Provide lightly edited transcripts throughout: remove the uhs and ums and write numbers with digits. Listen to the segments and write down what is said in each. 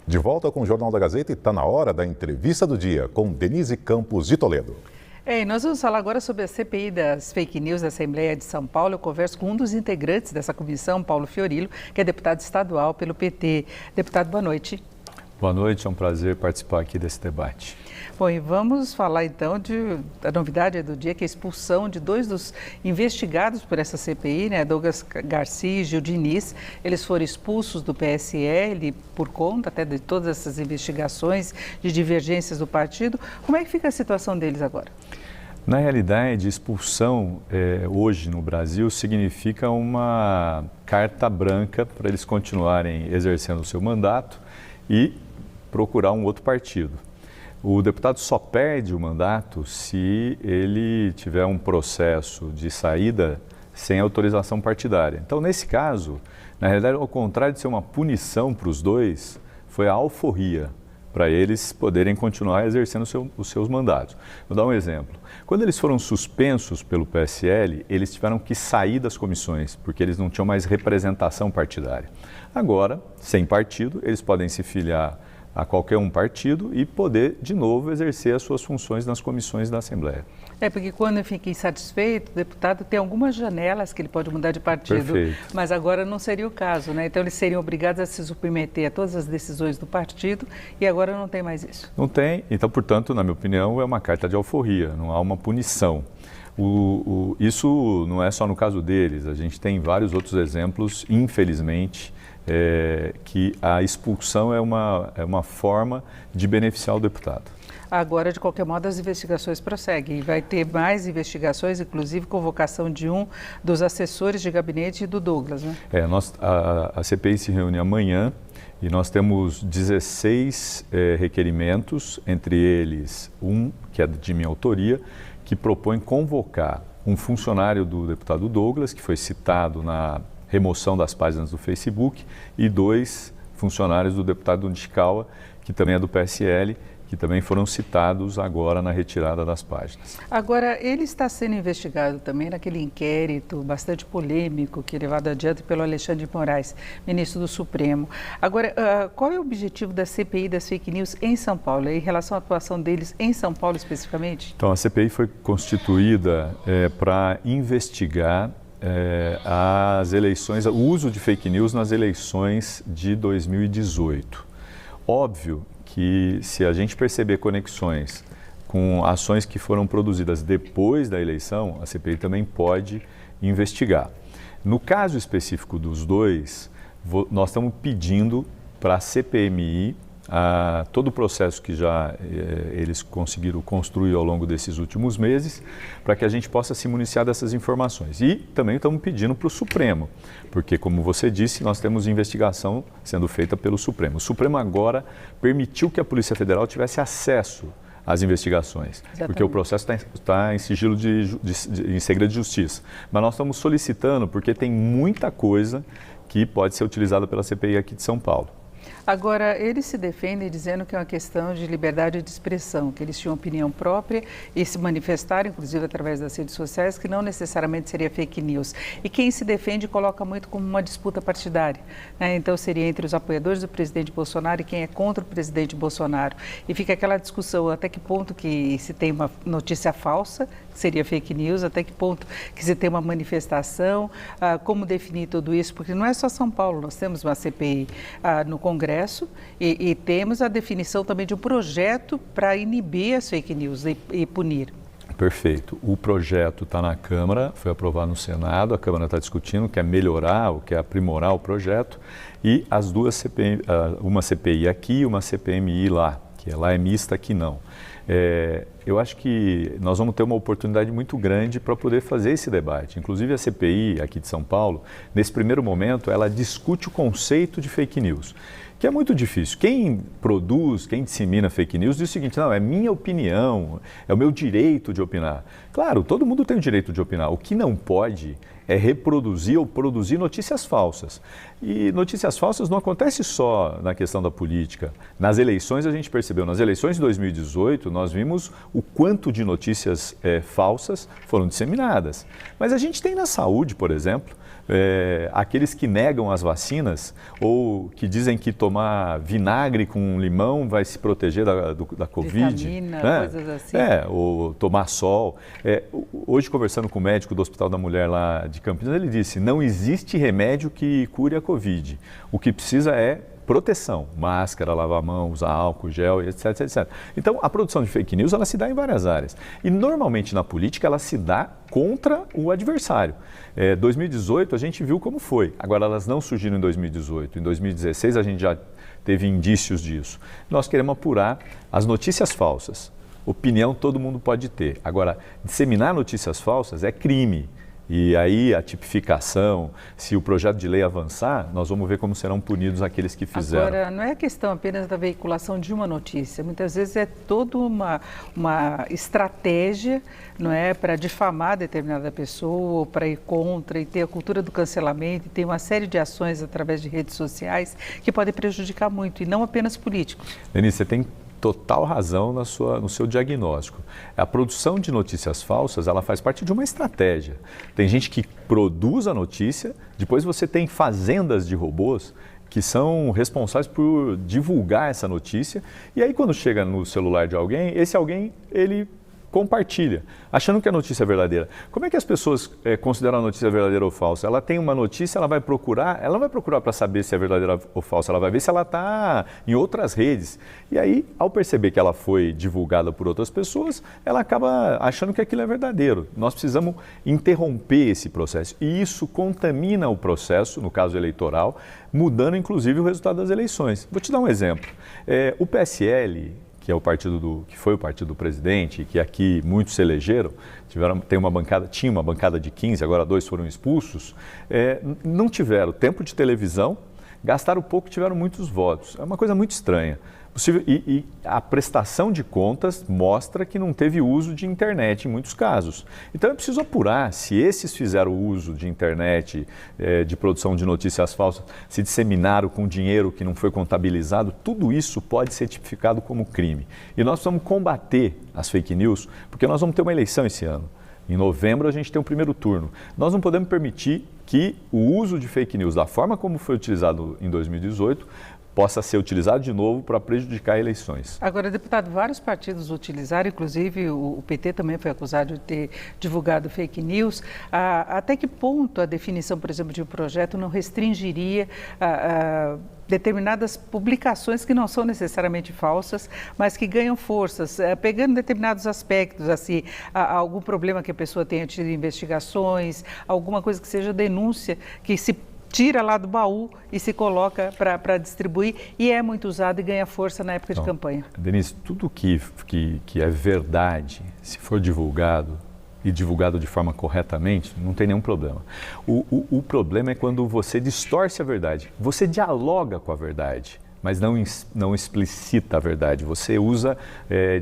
De volta com o Jornal da Gazeta e está na hora da entrevista do dia com Denise Campos de Toledo. E nós vamos falar agora sobre a CPI das fake news da Assembleia de São Paulo. Eu converso com um dos integrantes dessa comissão, Paulo Fiorilo, que é deputado estadual pelo PT. Deputado, boa noite. Boa noite, é um prazer participar aqui desse debate. Bom, e vamos falar então da novidade do dia, que é a expulsão de dois dos investigados por essa CPI, né? Douglas Garcia e Gil Diniz. Eles foram expulsos do PSL por conta até de todas essas investigações de divergências do partido. Como é que fica a situação deles agora? Na realidade, expulsão hoje no Brasil significa uma carta branca para eles continuarem exercendo o seu mandato e procurar um outro partido. O deputado só perde o mandato se ele tiver um processo de saída sem autorização partidária. Então, nesse caso, na realidade, ao contrário de ser uma punição para os dois, foi a alforria para eles poderem continuar exercendo os seus mandatos. Vou dar um exemplo. Quando eles foram suspensos pelo PSL, eles tiveram que sair das comissões, porque eles não tinham mais representação partidária. Agora, sem partido, eles podem se filiar a qualquer um partido e poder, de novo, exercer as suas funções nas comissões da Assembleia. Porque quando fica insatisfeito, o deputado tem algumas janelas que ele pode mudar de partido. Perfeito. Mas agora não seria o caso, né? Então eles seriam obrigados a se submeter a todas as decisões do partido e agora não tem mais isso. Não tem, então, portanto, na minha opinião, é uma carta de alforria, não há uma punição. Isso não é só no caso deles, a gente tem vários outros exemplos, infelizmente, que a expulsão é uma forma de beneficiar o deputado. Agora, de qualquer modo, as investigações prosseguem. Vai ter mais investigações, inclusive convocação de um dos assessores de gabinete do Douglas, né? A CPI se reúne amanhã e nós temos 16 requerimentos, entre eles um que é de minha autoria, que propõe convocar um funcionário do deputado Douglas, que foi citado na remoção das páginas do Facebook, e 2 funcionários do deputado Nishikawa, que também é do PSL, que também foram citados agora na retirada das páginas. Agora, ele está sendo investigado também naquele inquérito bastante polêmico que é levado adiante pelo Alexandre de Moraes, ministro do Supremo. Agora, qual é o objetivo da CPI das fake news em São Paulo, em relação à atuação deles em São Paulo especificamente? Então, a CPI foi constituída para investigar as eleições, o uso de fake news nas eleições de 2018. Óbvio que se a gente perceber conexões com ações que foram produzidas depois da eleição, a CPI também pode investigar. No caso específico dos dois, nós estamos pedindo para a CPMI todo o processo que já eles conseguiram construir ao longo desses últimos meses, para que a gente possa se municiar dessas informações. E também estamos pedindo para o Supremo, porque, como você disse, nós temos investigação sendo feita pelo Supremo. O Supremo agora permitiu que a Polícia Federal tivesse acesso às investigações, Exatamente. Porque o processo está em sigilo em segredo de justiça. Mas nós estamos solicitando, porque tem muita coisa que pode ser utilizada pela CPI aqui de São Paulo. Agora, eles se defendem dizendo que é uma questão de liberdade de expressão, que eles tinham opinião própria e se manifestaram, inclusive através das redes sociais, que não necessariamente seria fake news. E quem se defende coloca muito como uma disputa partidária, né? Então, seria entre os apoiadores do presidente Bolsonaro e quem é contra o presidente Bolsonaro. E fica aquela discussão até que ponto que se tem uma notícia falsa, que seria fake news, até que ponto que se tem uma manifestação, como definir tudo isso, porque não é só São Paulo, nós temos uma CPI no Congresso e temos a definição também de um projeto para inibir as fake news e punir. Perfeito. O projeto está na Câmara, foi aprovado no Senado, a Câmara está discutindo, quer melhorar ou quer aprimorar o projeto, e as duas CPI, uma CPI aqui e uma CPMI lá, que lá é mista, aqui não. Eu acho que nós vamos ter uma oportunidade muito grande para poder fazer esse debate. Inclusive a CPI aqui de São Paulo, nesse primeiro momento, ela discute o conceito de fake news, que é muito difícil. Quem produz, quem dissemina fake news diz o seguinte: não, é minha opinião, é o meu direito de opinar. Claro, todo mundo tem o direito de opinar. O que não pode é reproduzir ou produzir notícias falsas. E notícias falsas não acontece só na questão da política. Nas eleições a gente percebeu, nas eleições de 2018, nós vimos o quanto de notícias falsas foram disseminadas. Mas a gente tem na saúde, por exemplo, aqueles que negam as vacinas ou que dizem que tomar vinagre com limão vai se proteger da Covid. Vitamina, coisas assim. Ou tomar sol. Hoje, conversando com o médico do Hospital da Mulher lá de Campinas, ele disse, não existe remédio que cure a Covid. O que precisa é proteção, máscara, lavar a mão, usar álcool, gel, etc, etc. Então, a produção de fake news, ela se dá em várias áreas. E, normalmente, na política, ela se dá contra o adversário. 2018, a gente viu como foi. Agora, elas não surgiram em 2018. Em 2016, a gente já teve indícios disso. Nós queremos apurar as notícias falsas. Opinião todo mundo pode ter. Agora, disseminar notícias falsas é crime. E aí a tipificação, se o projeto de lei avançar, nós vamos ver como serão punidos aqueles que fizeram. Agora, não é questão apenas da veiculação de uma notícia, muitas vezes é toda uma estratégia, não é, para difamar determinada pessoa, ou para ir contra, e ter a cultura do cancelamento, e tem uma série de ações através de redes sociais que podem prejudicar muito, e não apenas políticos. Denise, você tem total razão no seu diagnóstico. A produção de notícias falsas, ela faz parte de uma estratégia. Tem gente que produz a notícia, depois você tem fazendas de robôs que são responsáveis por divulgar essa notícia, e aí quando chega no celular de alguém, esse alguém, ele compartilha, achando que a notícia é verdadeira. Como é que as pessoas consideram a notícia verdadeira ou falsa? Ela tem uma notícia, ela não vai procurar para saber se é verdadeira ou falsa, ela vai ver se ela está em outras redes. E aí, ao perceber que ela foi divulgada por outras pessoas, ela acaba achando que aquilo é verdadeiro. Nós precisamos interromper esse processo. E isso contamina o processo, no caso eleitoral, mudando inclusive o resultado das eleições. Vou te dar um exemplo. O PSL, que é o partido que foi o partido do presidente, que aqui muitos se elegeram, tinha uma bancada de 15, agora 2 foram expulsos, não tiveram tempo de televisão, gastaram pouco, tiveram muitos votos. É uma coisa muito estranha. E a prestação de contas mostra que não teve uso de internet em muitos casos. Então é preciso apurar se esses fizeram uso de internet, de produção de notícias falsas, se disseminaram com dinheiro que não foi contabilizado, tudo isso pode ser tipificado como crime. E nós precisamos combater as fake news, porque nós vamos ter uma eleição esse ano. Em novembro a gente tem o primeiro turno. Nós não podemos permitir que o uso de fake news, da forma como foi utilizado em 2018, possa ser utilizado de novo para prejudicar eleições. Agora, deputado, vários partidos utilizaram, inclusive o PT também foi acusado de ter divulgado fake news. Até que ponto a definição, por exemplo, de um projeto não restringiria determinadas publicações que não são necessariamente falsas, mas que ganham forças, pegando determinados aspectos, assim, algum problema que a pessoa tenha tido investigações, alguma coisa que seja denúncia, que se tira lá do baú e se coloca para distribuir, e é muito usado e ganha força na época de campanha. Denise, tudo que é verdade, se for divulgado e divulgado de forma corretamente, não tem nenhum problema. O problema é quando você distorce a verdade. Você dialoga com a verdade, mas não explicita a verdade. Você usa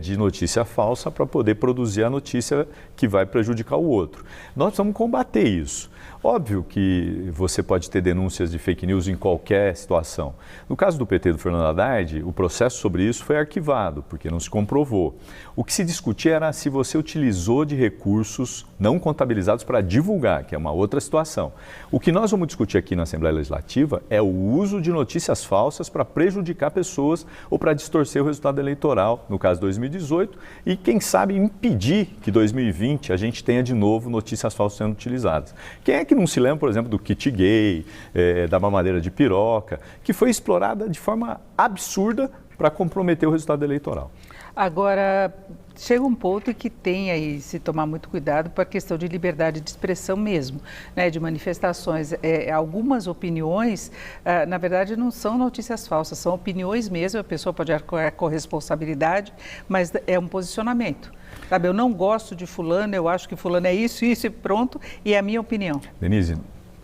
de notícia falsa para poder produzir a notícia que vai prejudicar o outro. Nós precisamos combater isso. Óbvio que você pode ter denúncias de fake news em qualquer situação. No caso do PT do Fernando Haddad, o processo sobre isso foi arquivado, porque não se comprovou. O que se discutia era se você utilizou de recursos não contabilizados para divulgar, que é uma outra situação. O que nós vamos discutir aqui na Assembleia Legislativa é o uso de notícias falsas para prejudicar pessoas ou para distorcer o resultado eleitoral, no caso 2018, e quem sabe impedir que 2020 a gente tenha de novo notícias falsas sendo utilizadas. Quem é que não se lembra, por exemplo, do kit gay, da mamadeira de piroca, que foi explorada de forma absurda para comprometer o resultado eleitoral? Agora, chega um ponto que tem aí se tomar muito cuidado para a questão de liberdade de expressão mesmo, né, de manifestações. Algumas opiniões, na verdade, não são notícias falsas, são opiniões mesmo, a pessoa pode arcar com responsabilidade, mas é um posicionamento. Sabe, eu não gosto de fulano, eu acho que fulano é isso e pronto, e é a minha opinião. Denise,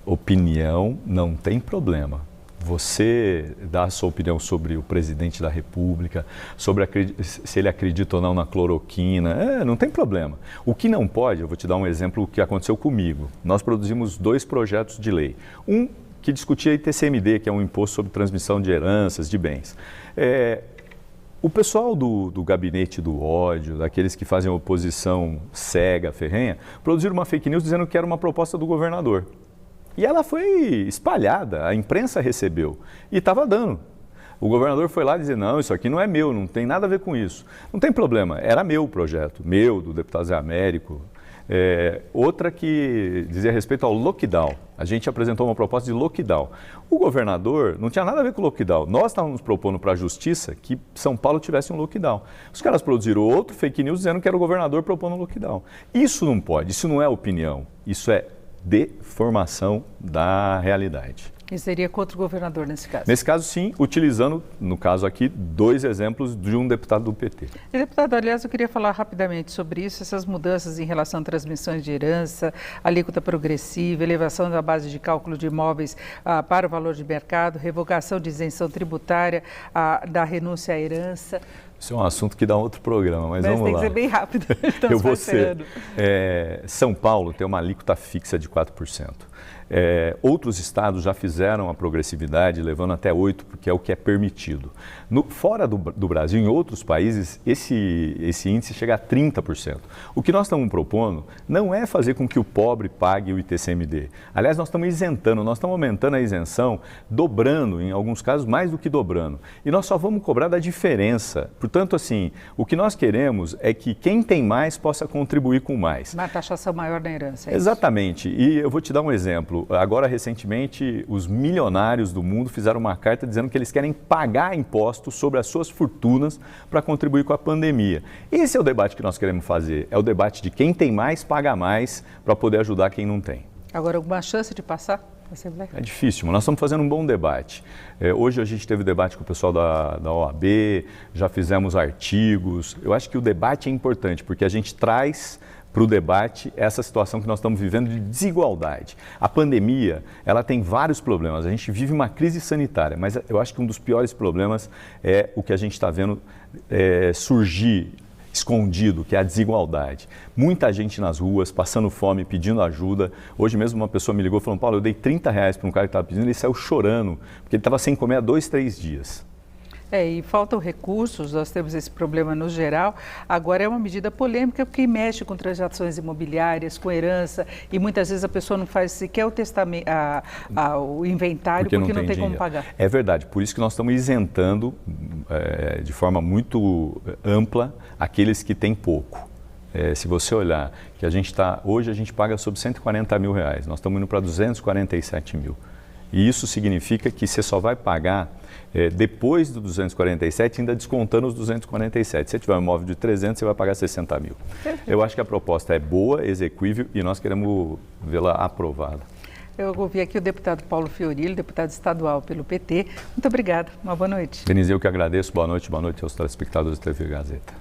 opinião não tem problema. Você dá a sua opinião sobre o presidente da República, sobre se ele acredita ou não na cloroquina, não tem problema. O que não pode, eu vou te dar um exemplo que aconteceu comigo. Nós produzimos 2 projetos de lei. Um que discutia ITCMD, que é um imposto sobre transmissão de heranças, de bens. O pessoal do gabinete do ódio, daqueles que fazem oposição cega, ferrenha, produziram uma fake news dizendo que era uma proposta do governador. E ela foi espalhada, a imprensa recebeu e estava dando. O governador foi lá dizer, não, isso aqui não é meu, não tem nada a ver com isso. Não tem problema, era meu o projeto, meu, do deputado Zé Américo. Outra que dizia respeito ao lockdown. A gente apresentou uma proposta de lockdown. O governador não tinha nada a ver com o lockdown. Nós estávamos propondo para a justiça que São Paulo tivesse um lockdown. Os caras produziram outro fake news dizendo que era o governador propondo um lockdown. Isso não pode, isso não é opinião, isso é deformação da realidade. E seria contra o governador nesse caso? Nesse caso, sim, utilizando, no caso aqui, 2 exemplos de um deputado do PT. E, deputado, aliás, eu queria falar rapidamente sobre isso, essas mudanças em relação a transmissões de herança, alíquota progressiva, elevação da base de cálculo de imóveis para o valor de mercado, revogação de isenção tributária da renúncia à herança. Isso é um assunto que dá outro programa, mas vamos lá. Mas tem que ser bem rápido. Eu vou ser. São Paulo tem uma alíquota fixa de 4%. Outros estados já fizeram a progressividade, levando até 8%, porque é o que é permitido. Fora do Brasil, em outros países, esse índice chega a 30%. O que nós estamos propondo não é fazer com que o pobre pague o ITCMD. Aliás, nós estamos isentando, nós estamos aumentando a isenção, dobrando, em alguns casos, mais do que dobrando. E nós só vamos cobrar da diferença. Portanto, assim, o que nós queremos é que quem tem mais possa contribuir com mais. Uma taxação maior na herança. Exatamente. E eu vou te dar um exemplo. Agora, recentemente, os milionários do mundo fizeram uma carta dizendo que eles querem pagar impostos sobre as suas fortunas para contribuir com a pandemia. Esse é o debate que nós queremos fazer. É o debate de quem tem mais, paga mais, para poder ajudar quem não tem. Agora, alguma chance de passar? É difícil, mas nós estamos fazendo um bom debate. Hoje a gente teve debate com o pessoal da OAB, já fizemos artigos. Eu acho que o debate é importante, porque a gente traz para o debate essa situação que nós estamos vivendo de desigualdade. A pandemia, ela tem vários problemas. A gente vive uma crise sanitária, mas eu acho que um dos piores problemas é o que a gente está vendo surgir escondido, que é a desigualdade. Muita gente nas ruas, passando fome, pedindo ajuda. Hoje mesmo uma pessoa me ligou falando, Paulo, eu dei R$30 para um cara que estava pedindo, ele saiu chorando, porque ele estava sem comer há 2, 3 dias. E faltam recursos, nós temos esse problema no geral. Agora é uma medida polêmica porque mexe com transações imobiliárias, com herança, e muitas vezes a pessoa não faz sequer o testamento, o inventário porque não tem como pagar. É verdade, por isso que nós estamos isentando de forma muito ampla aqueles que têm pouco. Se você olhar que hoje a gente paga sobre R$140 mil, nós estamos indo para 247 mil. E isso significa que você só vai pagar depois do 247, ainda descontando os 247. Se você tiver um imóvel de 300, você vai pagar 60 mil. Eu acho que a proposta é boa, execuível e nós queremos vê-la aprovada. Eu ouvi aqui o deputado Paulo Fiorillo, deputado estadual pelo PT. Muito obrigada. Uma boa noite. Denise, eu que agradeço. Boa noite aos telespectadores da TV Gazeta.